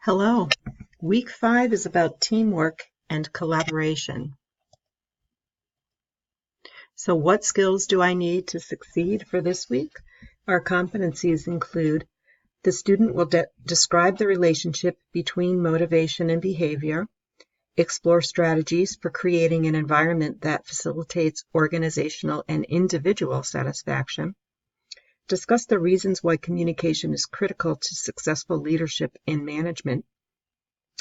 Hello. Week 5 is about teamwork and collaboration. So what skills do I need to succeed for this week? Our competencies include the student will describe the relationship between motivation and behavior, explore strategies for creating an environment that facilitates organizational and individual satisfaction, discuss the reasons why communication is critical to successful leadership and management,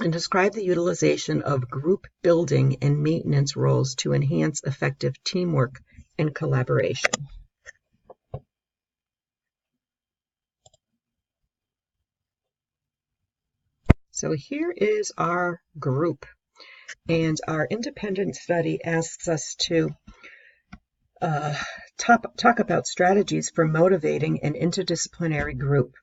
and describe the utilization of group building and maintenance roles to enhance effective teamwork and collaboration. So here is our group, and our independent study asks us to talk about strategies for motivating an interdisciplinary group.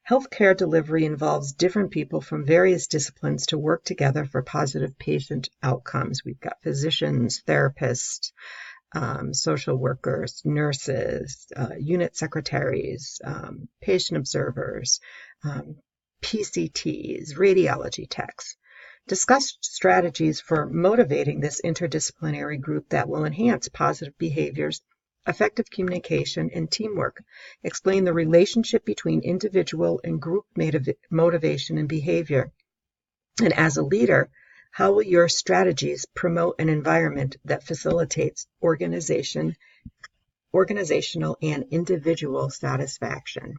Healthcare delivery involves different people from various disciplines to work together for positive patient outcomes. We've got physicians, therapists, social workers, nurses, unit secretaries, patient observers, PCTs, radiology techs. Discuss strategies for motivating this interdisciplinary group that will enhance positive behaviors, effective communication, and teamwork. Explain the relationship between individual and group motivation and behavior. And as a leader, how will your strategies promote an environment that facilitates organizational and individual satisfaction?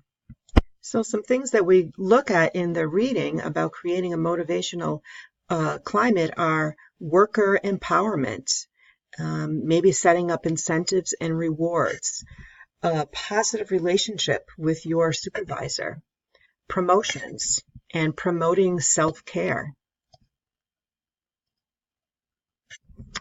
So some things that we look at in the reading about creating a motivational climate are worker empowerment, maybe setting up incentives and rewards, a positive relationship with your supervisor, promotions, and promoting self-care.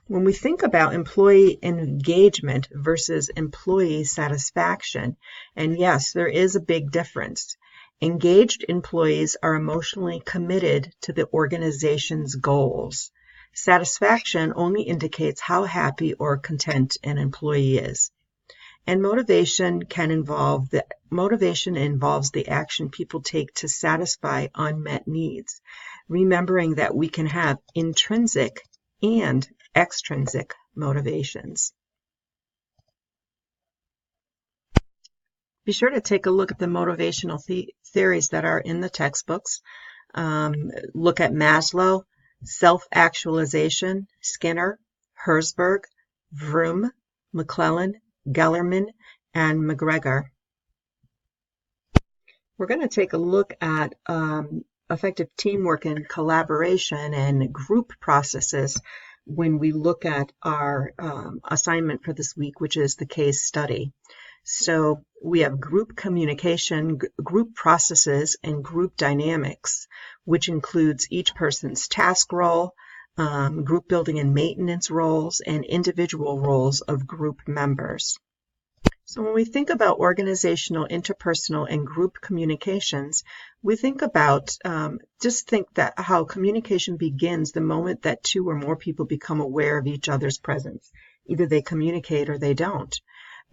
When we think about employee engagement versus employee satisfaction, and yes, there is a big difference. Engaged employees are emotionally committed to the organization's goals. Satisfaction only indicates how happy or content an employee is. And motivation involves the action people take to satisfy unmet needs, remembering that we can have intrinsic and extrinsic motivations. Be sure to take a look at the motivational theories that are in the textbooks. Look at Maslow, self-actualization, Skinner, Herzberg, Vroom, McClellan, Gellerman, and McGregor. We're going to take a look at effective teamwork and collaboration and group processes when we look at our assignment for this week, which is the case study. So we have group communication, group processes, and group dynamics, which includes each person's task role, group building and maintenance roles, and individual roles of group members. So when we think about organizational, interpersonal, and group communications, we think about, that how communication begins the moment that two or more people become aware of each other's presence. Either they communicate or they don't.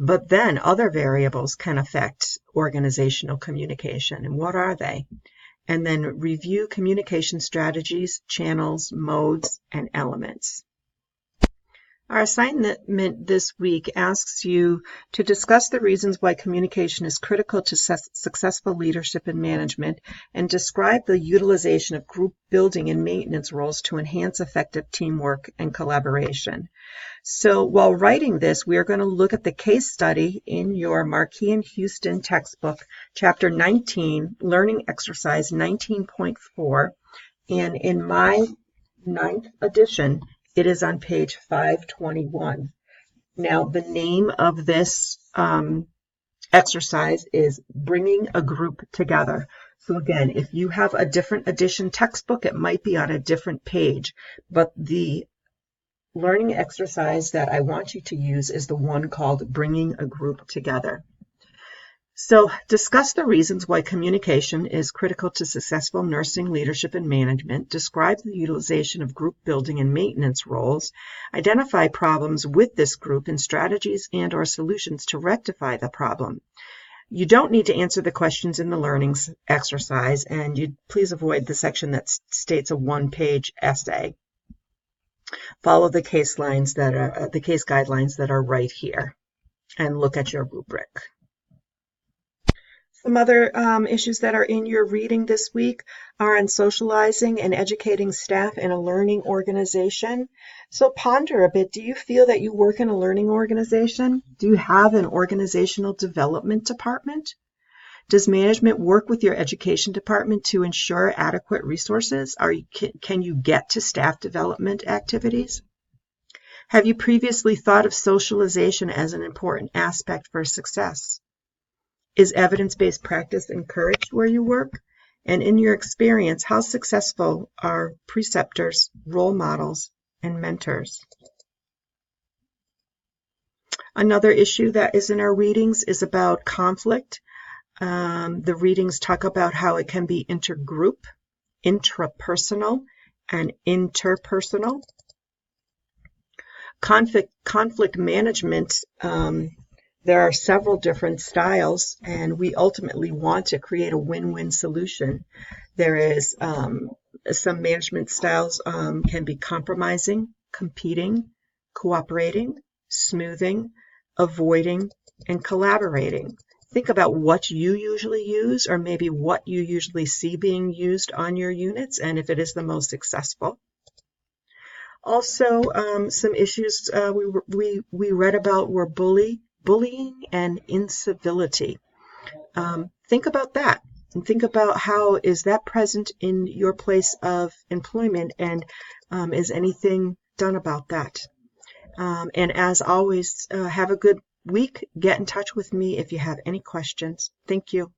But then other variables can affect organizational communication. And what are they? And then review communication strategies, channels, modes, and elements. Our assignment this week asks you to discuss the reasons why communication is critical to successful leadership and management, and describe the utilization of group building and maintenance roles to enhance effective teamwork and collaboration. So while writing this, we are going to look at the case study in your Marquis and Houston textbook, Chapter 19, Learning Exercise 19.4, and in my 9th edition, it is on page 521. Now, the name of this exercise is Bringing a Group Together. So again, if you have a different edition textbook, it might be on a different page, but the learning exercise that I want you to use is the one called Bringing a Group Together. So discuss the reasons why communication is critical to successful nursing, leadership, and management. Describe the utilization of group building and maintenance roles. Identify problems with this group and strategies and/or solutions to rectify the problem. You don't need to answer the questions in the learning exercise, and you please avoid the section that states a one-page essay. Follow the case guidelines that are right here, and look at your rubric. Some other issues that are in your reading this week are on socializing and educating staff in a learning organization. So ponder a bit. Do you feel that you work in a learning organization? Do you have an organizational development department? Does management work with your education department to ensure adequate resources? Can you get to staff development activities? Have you previously thought of socialization as an important aspect for success? Is evidence-based practice encouraged where you work? And in your experience, how successful are preceptors, role models, and mentors? Another issue that is in our readings is about conflict. The readings talk about how it can be intergroup, intrapersonal, and interpersonal. Conflict management, there are several different styles, and we ultimately want to create a win-win solution. There is some management styles can be compromising, competing, cooperating, smoothing, avoiding, and collaborating. Think about what you usually use, or maybe what you usually see being used on your units, and if it is the most successful. Also, some issues we read about were bullying and incivility. Think about that, and think about how is that present in your place of employment, and is anything done about that? And as always, have a good week. Get in touch with me if you have any questions. Thank you.